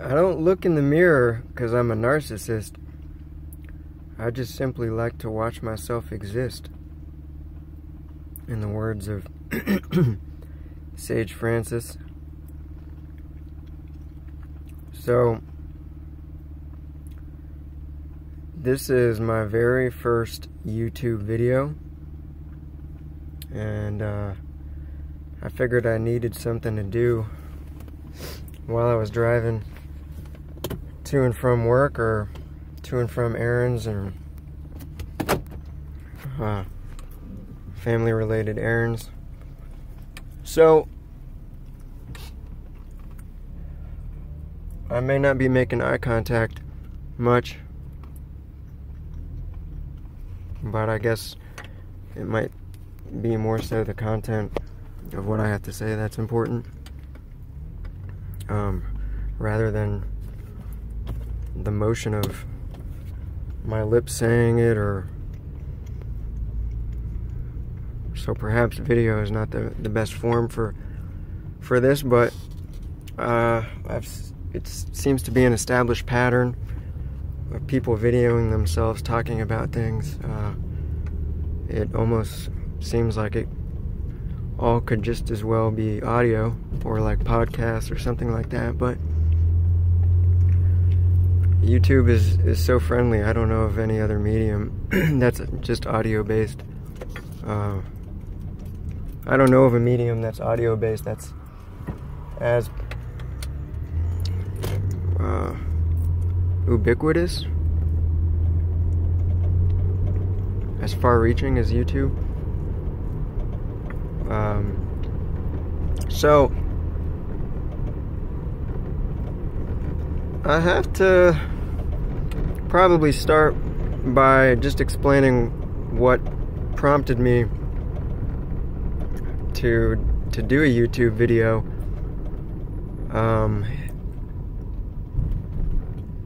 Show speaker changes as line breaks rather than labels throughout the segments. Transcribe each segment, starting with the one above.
I don't look in the mirror because I'm a narcissist. I just simply like to watch myself exist. In the words of Sage Francis. So, this is my very first YouTube video. And I figured I needed something to do while I was driving to and from work or to and from errands and family related errands. So I may not be making eye contact much, but I guess it might be more so the content of what I have to say that's important, rather than the motion of my lips saying it. Or so perhaps video is not the best form for this, but it seems to be an established pattern of people videoing themselves talking about things. It almost seems like it all could just as well be audio or like podcasts or something like that, but YouTube is so friendly. I don't know of any other medium that's just audio based. I don't know of a medium that's audio based that's as ubiquitous, as far reaching as YouTube. So I have to probably start by just explaining what prompted me to do a YouTube video.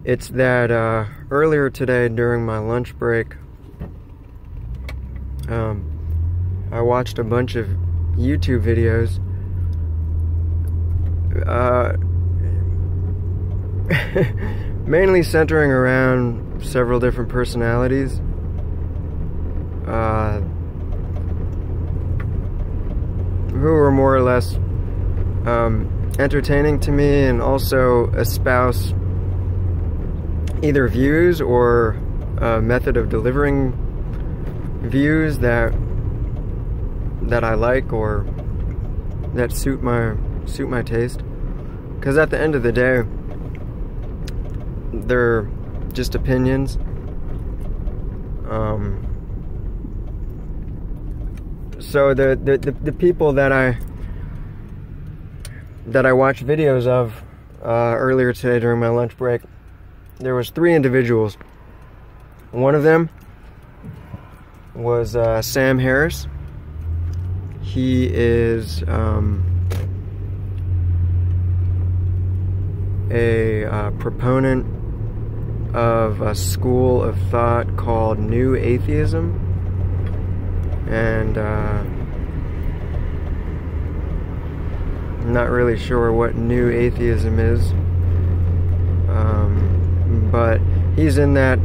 It's that earlier today during my lunch break, I watched a bunch of YouTube videos mainly centering around several different personalities who were more or less entertaining to me, and also espouse either views or a method of delivering views that I like or that suit my taste. Because at the end of the day, they're just opinions. So the people that I watched videos of earlier today during my lunch break, there was 3 individuals. One of them was Sam Harris. He is a proponent of a school of thought called New Atheism, and I'm not really sure what New Atheism is, but he's in that.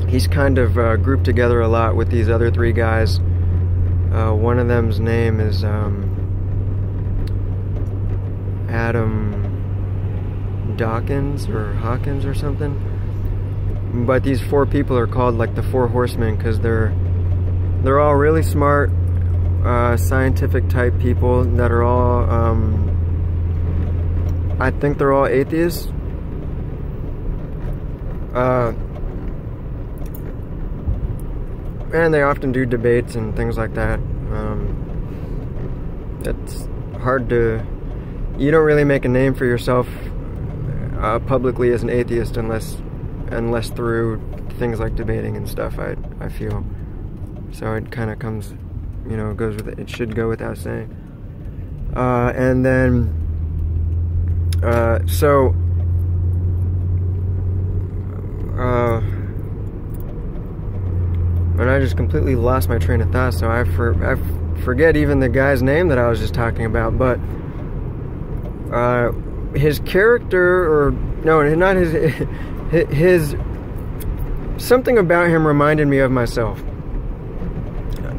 He's kind of grouped together a lot with these other 3 guys. One of them's name is Adam Dawkins or Hawkins or something. But these 4 people are called like the 4 horsemen because they're all really smart, scientific type people that are all, I think they're all atheists. And they often do debates and things like that. It's hard to... You don't really make a name for yourself publicly as an atheist unless through things like debating and stuff, I feel. So it kind of comes, goes with it. It should go without saying. And then... and I just completely lost my train of thought, so I forget even the guy's name that I was just talking about. But his character, or no, not his something about him reminded me of myself.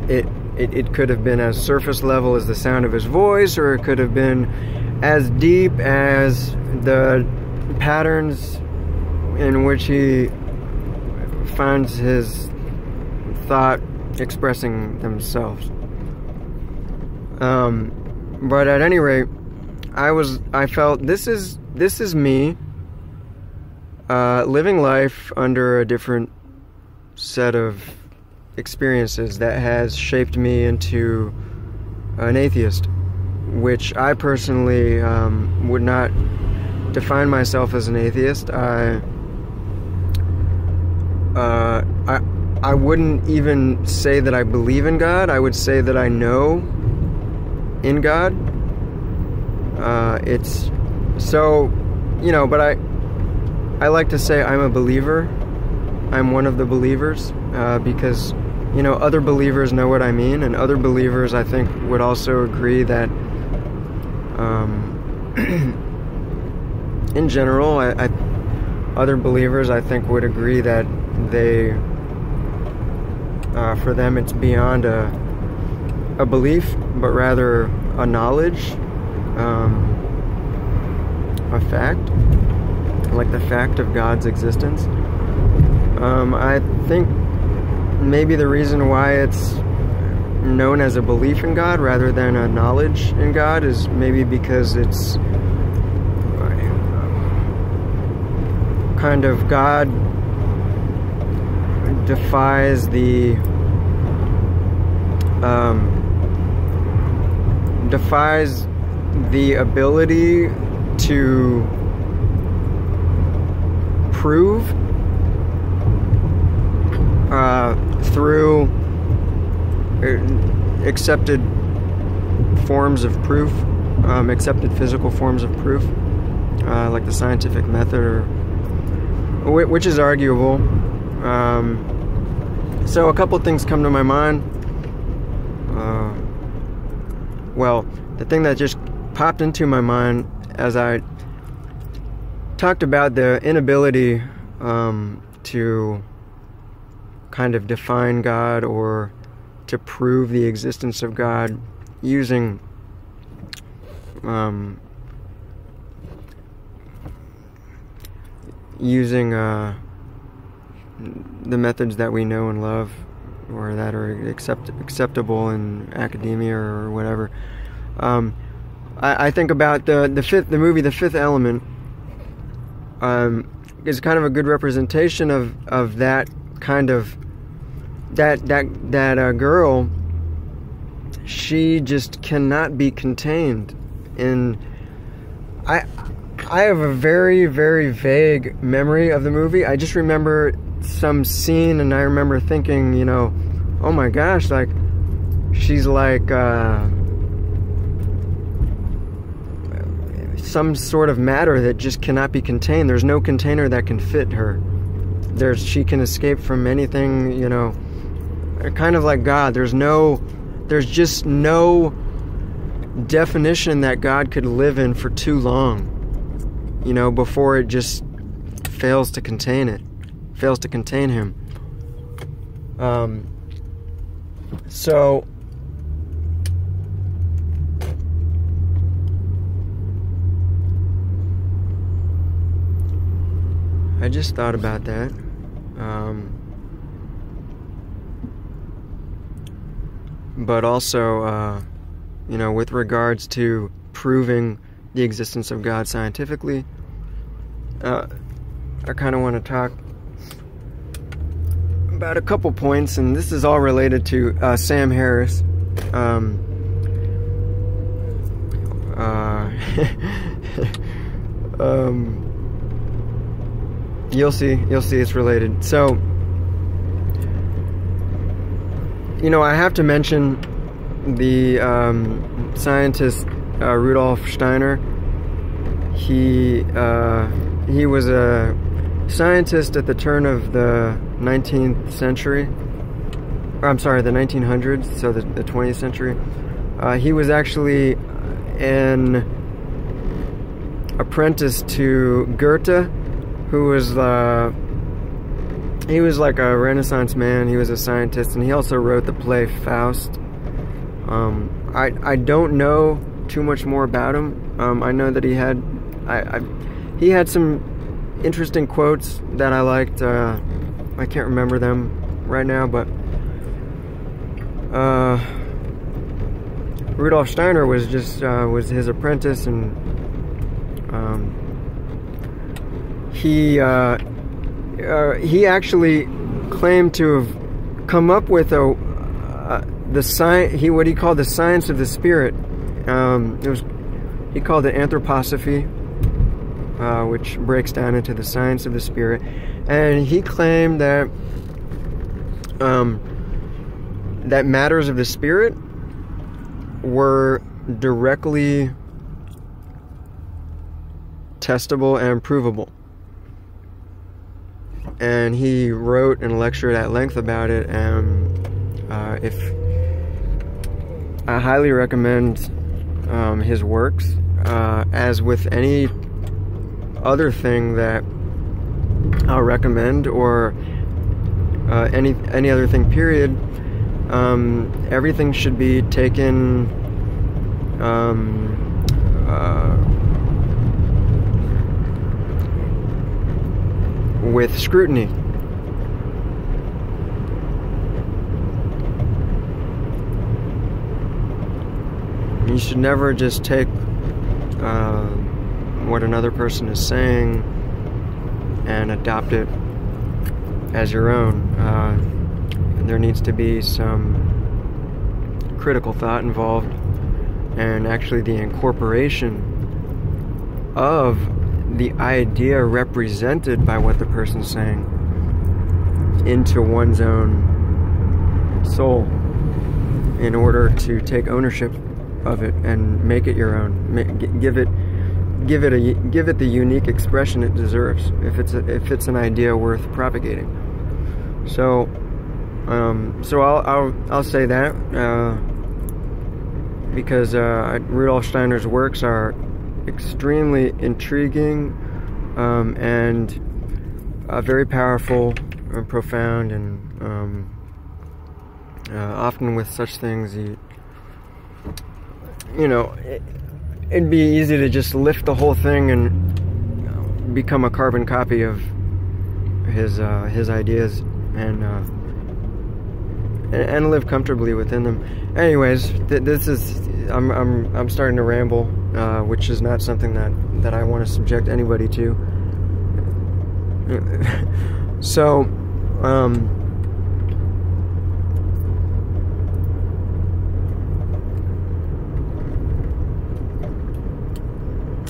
It could have been as surface level as the sound of his voice, or it could have been as deep as the patterns in which he finds his thought expressing themselves. But at any rate, I felt this is me living life under a different set of experiences that has shaped me into an atheist, which I personally would not define myself as an atheist. I wouldn't even say that I believe in God. I would say that I know in God. It's so, but I like to say I'm a believer. I'm one of the believers, because other believers know what I mean, and other believers, I think, would also agree that in general, other believers, I think, would agree that they, for them, it's beyond a belief, but rather a knowledge, a fact, like the fact of God's existence. I think maybe the reason why it's known as a belief in God rather than a knowledge in God is maybe because it's kind of God defies the ability to prove through accepted forms of proof, accepted physical forms of proof, like the scientific method, which is arguable. So a couple things come to my mind. Well, the thing that just popped into my mind as I talked about the inability to kind of define God or to prove the existence of God using the methods that we know and love, or that are acceptable in academia or whatever. I think about the movie The Fifth Element is kind of a good representation of that kind of that girl. She just cannot be contained in. I have a very, very vague memory of the movie. I just remember some scene, and I remember thinking, oh my gosh, like she's like some sort of matter that just cannot be contained. There's no container that can fit her. She can escape from anything, kind of like God. There's just no definition that God could live in for too long, before it just fails to contain him. So I just thought about that. But also, with regards to proving the existence of God scientifically, I kind of want to talk about a couple points, and this is all related to Sam Harris. You'll see it's related. So, I have to mention the scientist Rudolf Steiner. He was a scientist at the turn of the 19th century. Or, I'm sorry, the 1900s, so the 20th century. He was actually apprentice to Goethe, who was he was like a Renaissance man. He was a scientist, and he also wrote the play Faust. I don't know too much more about him. I know that he had some interesting quotes that I liked. I can't remember them right now, but Rudolf Steiner was was his apprentice, and he actually claimed to have come up with what he called the science of the spirit. He called it anthroposophy, which breaks down into the science of the spirit, and he claimed that that matters of the spirit were directly testable and provable. And he wrote and lectured at length about it, and I highly recommend his works. As with any other thing that I'll recommend, or any other thing, period, everything should be taken with scrutiny. You should never just take what another person is saying and adopt it as your own. There needs to be some critical thought involved, and actually the incorporation of the idea represented by what the person's saying into one's own soul in order to take ownership of it and make it your own. Give it the unique expression it deserves, if it's an idea worth propagating. So I'll say that because Rudolf Steiner's works are extremely intriguing and very powerful and profound, and often with such things, it'd be easy to just lift the whole thing and become a carbon copy of his ideas and live comfortably within them. Anyways, I'm starting to ramble, which is not something that I want to subject anybody to. So,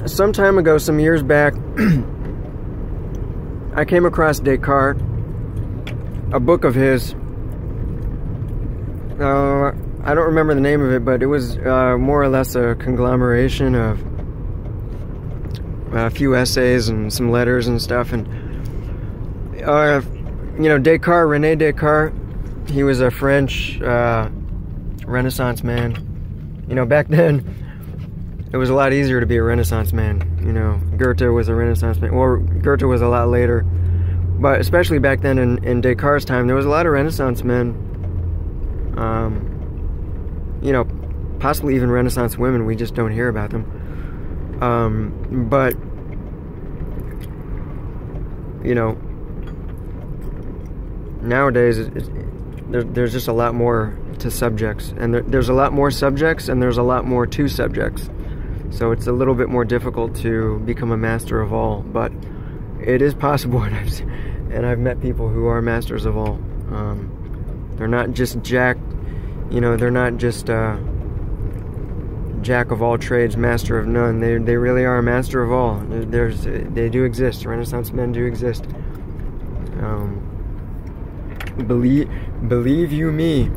some time ago, some years back, I came across Descartes, a book of his. I don't remember the name of it, but it was more or less a conglomeration of a few essays and some letters and stuff. And Descartes, René Descartes, he was a French Renaissance man. Back then it was a lot easier to be a Renaissance man. Goethe was a Renaissance man. Well, Goethe was a lot later, but especially back then in Descartes' time, there was a lot of Renaissance men. Possibly even Renaissance women. We just don't hear about them. But nowadays there's just a lot more to subjects, and there's a lot more subjects, and there's a lot more to subjects. So it's a little bit more difficult to become a master of all, but it is possible, and I've met people who are masters of all. They're not just they're not just jack of all trades, master of none. They really are a master of all. They do exist. Renaissance men do exist. Believe you me.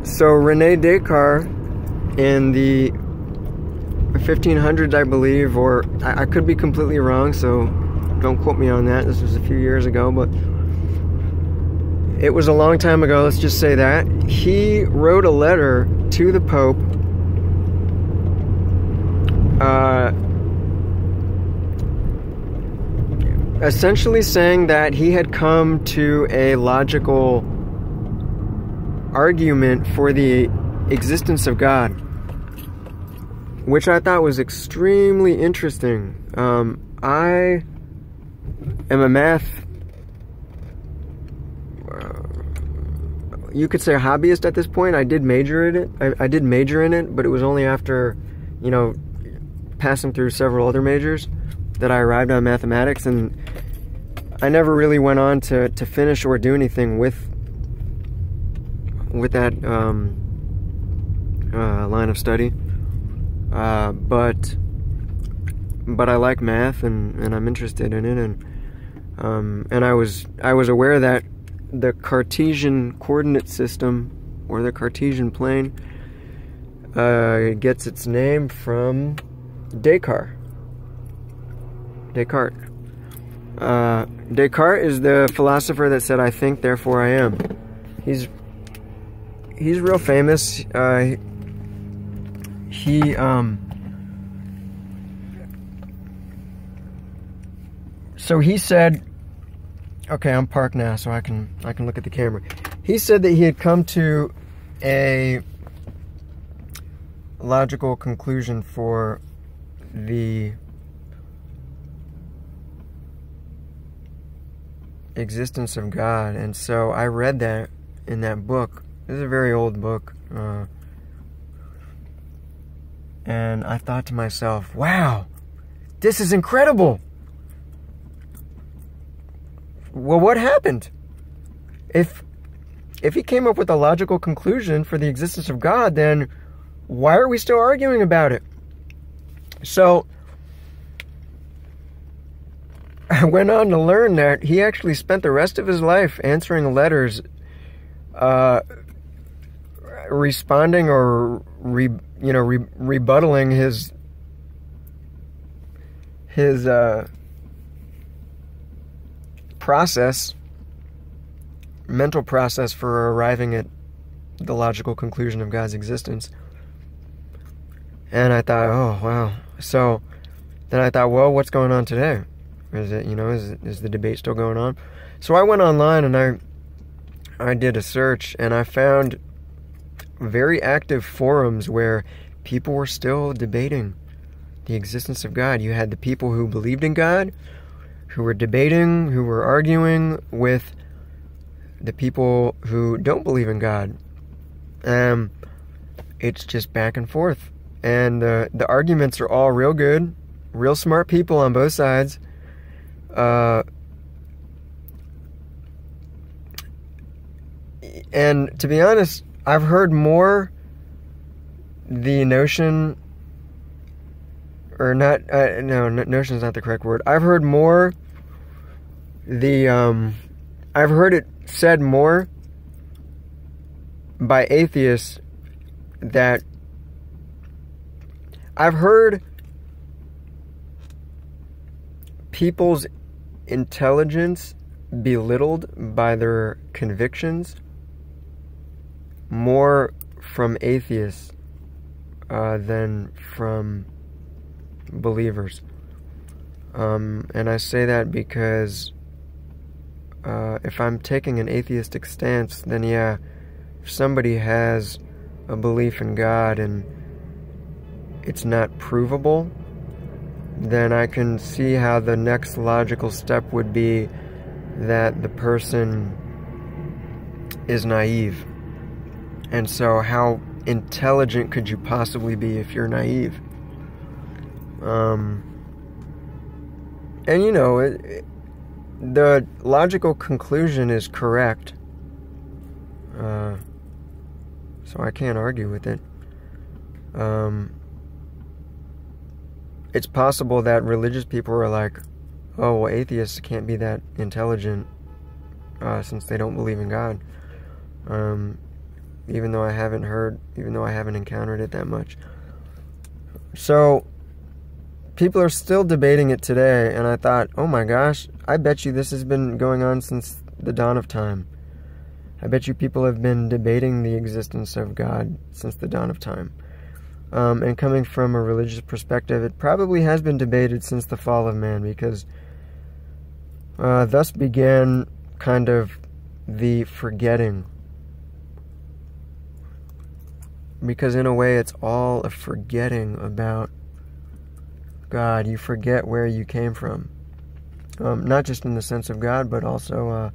So René Descartes in the 1500s, I believe, or I could be completely wrong, so don't quote me on that. This was a few years ago, but it was a long time ago, let's just say that. He wrote a letter to the Pope essentially saying that he had come to a logical argument for the existence of God, which I thought was extremely interesting. I am a math, you could say hobbyist at this point. I did major in it. I did major in it, but it was only after, you know, passing through several other majors that I arrived on mathematics, and I never really went on to finish or do anything with that line of study. But I like math, and I'm interested in it, and I was aware that the Cartesian coordinate system, or the Cartesian plane, gets its name from Descartes. Descartes is the philosopher that said, "I think, therefore I am." He's real famous. So he said, okay, I'm parked now, so I can look at the camera. He said that he had come to a logical conclusion for the existence of God, and so I read that in that book. This is a very old book, and I thought to myself, wow, this is incredible. Well, what happened? If he came up with a logical conclusion for the existence of God, then why are we still arguing about it? So I went on to learn that he actually spent the rest of his life answering letters, responding or rebuttaling his mental process for arriving at the logical conclusion of God's existence. And I thought, oh wow. So then I thought, well, what's going on today? Is it, is the debate still going on? So I went online and I did a search, and I found very active forums where people were still debating the existence of God. You had the people who believed in God, who were debating, who were arguing with the people who don't believe in God. It's just back and forth. And the arguments are all real good, real smart people on both sides. And to be honest, I've heard more the notion, or not, no, notion is not the correct word. I've heard more I've heard it said more by atheists that I've heard people's intelligence belittled by their convictions more from atheists than from believers. And I say that because if I'm taking an atheistic stance, then yeah, if somebody has a belief in God and it's not provable, then I can see how the next logical step would be that the person is naive. And so how intelligent could you possibly be if you're naive? And the logical conclusion is correct. So I can't argue with it. It's possible that religious people are like, oh, well, atheists can't be that intelligent since they don't believe in God. Even though I haven't encountered it that much. So people are still debating it today, and I thought, oh my gosh, I bet you this has been going on since the dawn of time. I bet you people have been debating the existence of God since the dawn of time. And coming from a religious perspective, it probably has been debated since the fall of man, because Thus began kind of the forgetting. Because in a way it's all a forgetting about God. You forget where you came from. Not just in the sense of God, but also,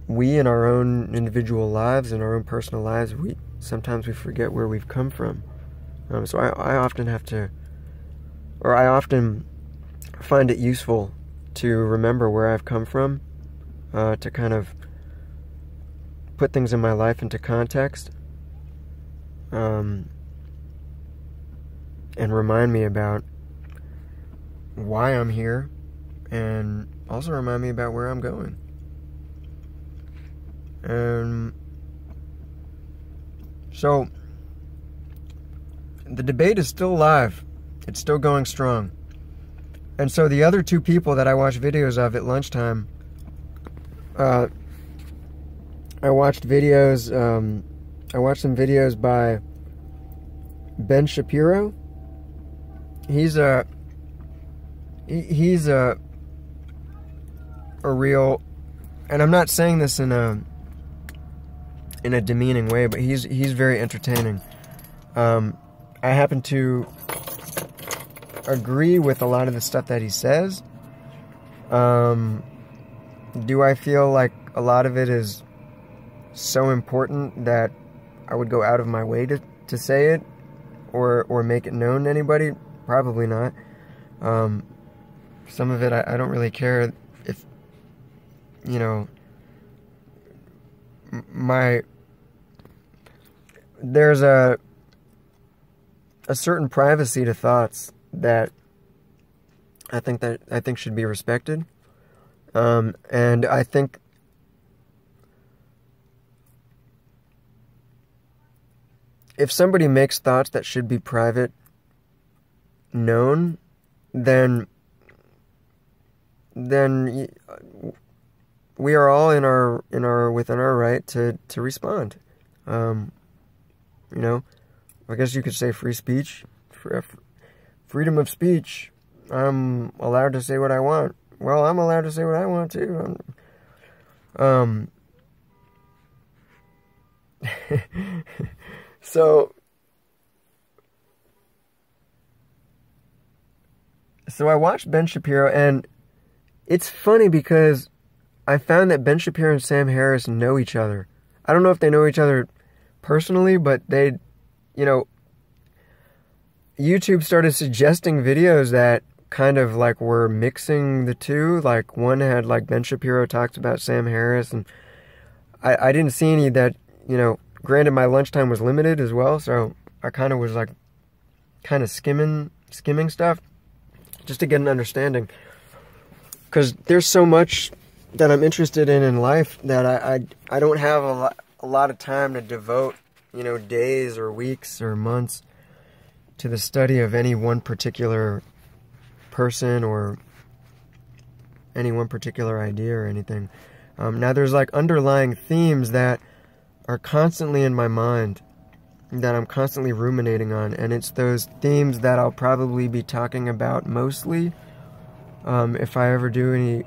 we in our own individual lives, in our own personal lives, sometimes we forget where we've come from. So I often find it useful to remember where I've come from, to kind of put things in my life into context, and remind me about why I'm here, and also remind me about where I'm going. So the debate is still alive. It's still going strong. And so the other two people that I watched videos of at lunchtime, I watched some videos by Ben Shapiro. He's a real, and I'm not saying this in a demeaning way, but he's very entertaining. I happen to agree with a lot of the stuff that he says. Do I feel like a lot of it is so important that I would go out of my way to say it or make it known to anybody? Probably not. Some of it I don't really care if, there's a certain privacy to thoughts that I think should be respected. And I think if somebody makes thoughts that should be private known, then we are all within our right to respond. I guess you could say free speech, freedom of speech. I'm allowed to say what I want. Well, I'm allowed to say what I want too. So I watched Ben Shapiro, and it's funny because I found that Ben Shapiro and Sam Harris know each other. I don't know if they know each other personally, but they, YouTube started suggesting videos that kind of like were mixing the two. Like one had like Ben Shapiro talks about Sam Harris, and I didn't see any that, granted my lunchtime was limited as well, so I kind of was like kind of skimming stuff just to get an understanding, because there's so much that I'm interested in life that I don't have a lot of time to devote, days or weeks or months to the study of any one particular person or any one particular idea or anything. Now there's like underlying themes that are constantly in my mind that I'm constantly ruminating on, and it's those themes that I'll probably be talking about mostly if I ever do any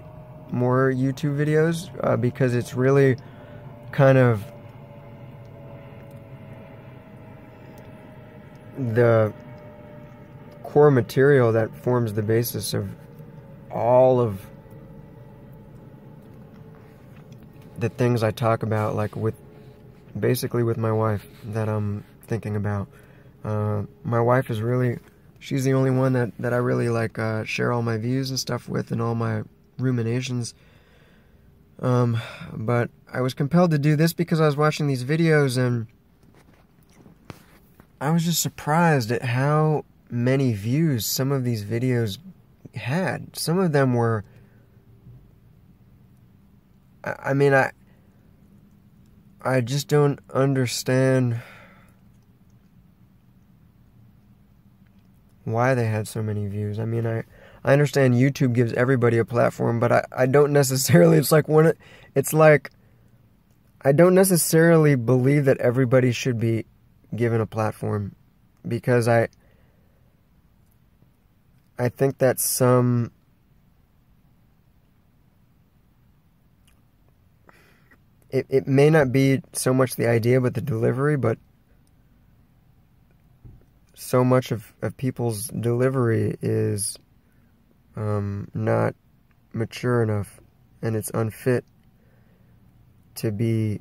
more YouTube videos, because it's really kind of the core material that forms the basis of all of the things I talk about, like basically with my wife, that I'm thinking about. My wife is she's the only one that I really like share all my views and stuff with, and all my ruminations. But I was compelled to do this because I was watching these videos, and I was just surprised at how many views some of these videos had. Some of them were, I just don't understand why they had so many views. I understand YouTube gives everybody a platform, but I don't necessarily, I don't necessarily believe that everybody should be given a platform, because I think that some it may not be so much the idea, but the delivery, but so much of people's delivery is not mature enough, and it's unfit to be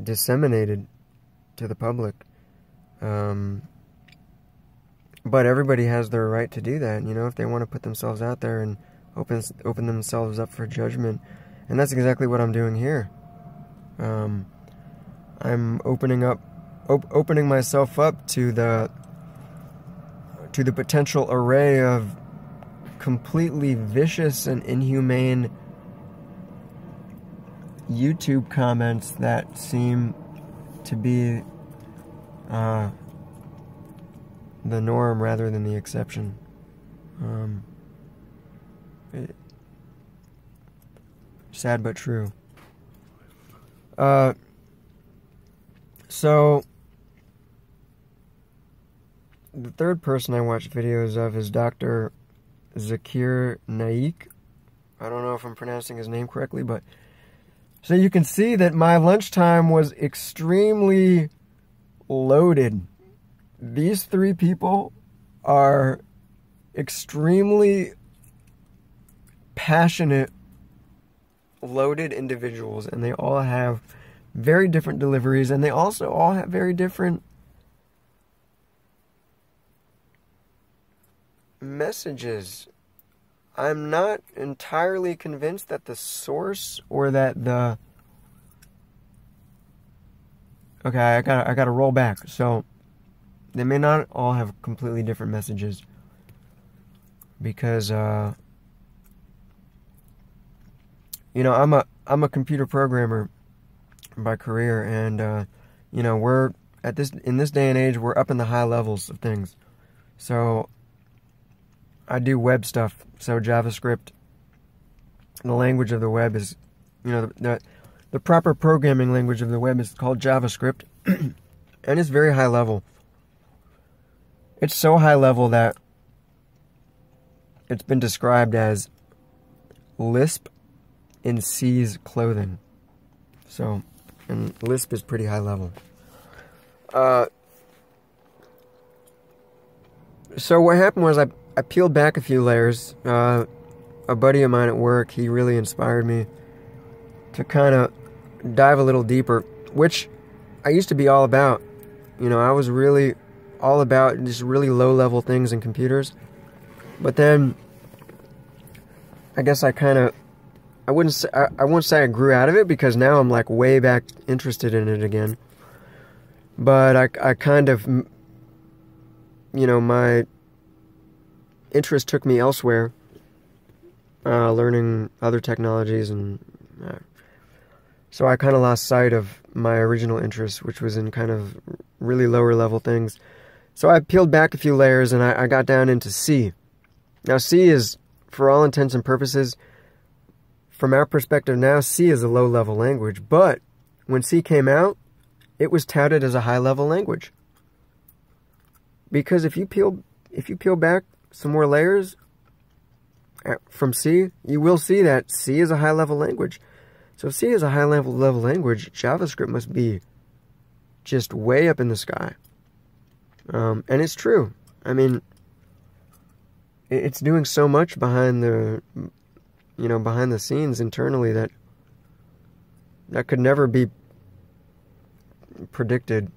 disseminated to the public. But everybody has their right to do that, you know, if they want to put themselves out there and open themselves up for judgment. And that's exactly what I'm doing here. I'm opening myself up to the potential array of completely vicious and inhumane YouTube comments that seem to be the norm rather than the exception. Sad but true. So the third person I watched videos of is Dr. Zakir Naik. I don't know if I'm pronouncing his name correctly, but so you can see that my lunchtime was extremely loaded. These three people are extremely passionate, loaded individuals, and they all have very different deliveries, and they also all have very different messages. I'm not entirely convinced that the source or that the... Okay, I gotta roll back. So they may not all have completely different messages, because you know, I'm a computer programmer by career, and you know, we're in this day and age, we're up in the high levels of things. So I do web stuff. So JavaScript, the language of the web is, you know, the proper programming language of the web is called JavaScript, and it's very high level. It's so high level that it's been described as Lisp in C's clothing. So, and Lisp is pretty high level. So what happened was I peeled back a few layers. A buddy of mine at work, he really inspired me to kind of dive a little deeper, which I used to be all about. You know, I was really all about just really low-level things in computers. But then, I guess I won't say I grew out of it, because now I'm like way back interested in it again. But I kind of, you know, my interest took me elsewhere, learning other technologies, and so I kind of lost sight of my original interest, which was in kind of really lower level things. So I peeled back a few layers, and I got down into C. Now C is, for all intents and purposes, from our perspective now, C is a low level language, but when C came out, it was touted as a high level language. Because if you peel back some more layers from C, you will see that C is a high level language. So if C is a high level language, JavaScript must be just way up in the sky. And it's true. I mean, it's doing so much behind the scenes internally that could never be predicted,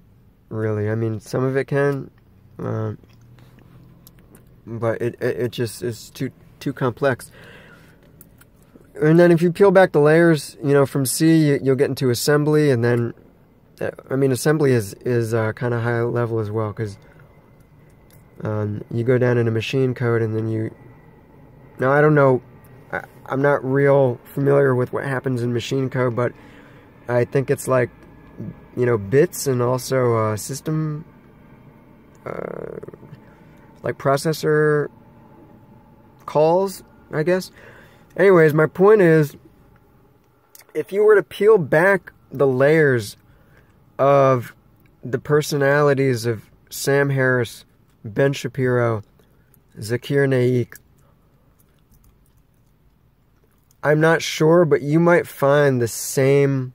really. I mean, some of it can, but it just is too complex. And then if you peel back the layers, you know, from C, you'll get into assembly, and then, I mean, assembly is kind of high level as well, because you go down into machine code, and then now I don't know, I'm not real familiar with what happens in machine code, but I think it's like, you know, bits, and also system, like processor calls, I guess. Anyways, my point is, if you were to peel back the layers of the personalities of Sam Harris, Ben Shapiro, Zakir Naik, I'm not sure, but you might find the same...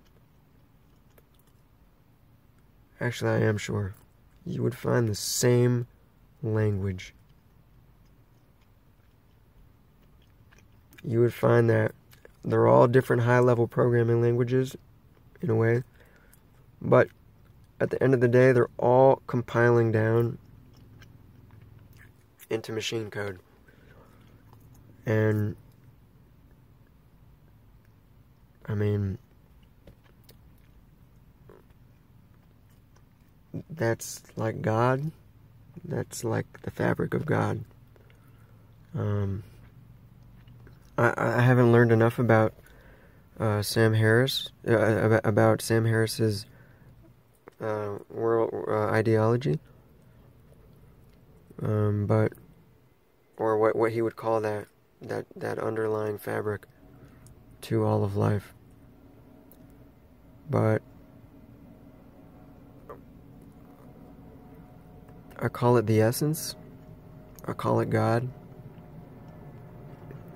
Actually, I am sure. You would find the same language. You would find that they're all different high-level programming languages, in a way. But at the end of the day, they're all compiling down into machine code. And, I mean, that's like God. That's like the fabric of God. I haven't learned enough about Sam Harris, about Sam Harris's world ideology, but or what he would call that underlying fabric to all of life. But I call it the essence. I call it God.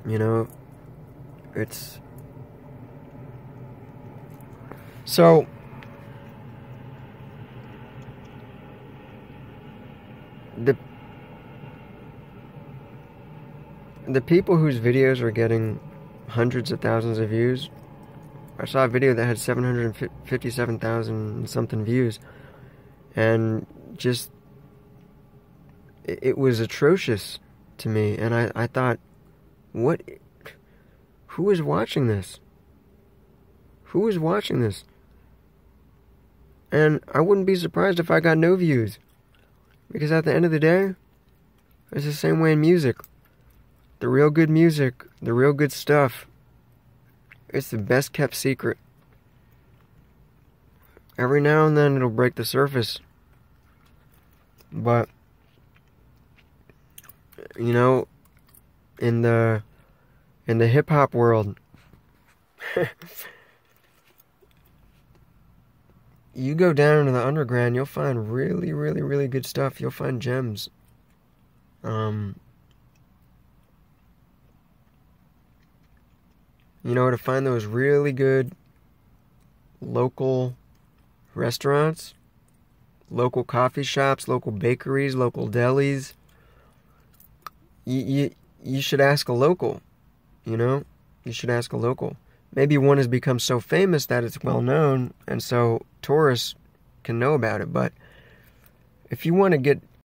You know, it's... So, the people whose videos are getting hundreds of thousands of views, I saw a video that had 757,000 something views, and just, it was atrocious to me, and I thought, who is watching this? Who is watching this? And I wouldn't be surprised if I got no views. Because at the end of the day, it's the same way in music. The real good music, the real good stuff, it's the best kept secret. Every now and then it'll break the surface. But, you know, in the hip-hop world, you go down into the underground, you'll find really, really, really good stuff. You'll find gems. You know, to find those really good local restaurants, local coffee shops, local bakeries, local delis, you should ask a local, you know? You should ask a local. Maybe one has become so famous that it's well known, and so tourists can know about it. But if you want to get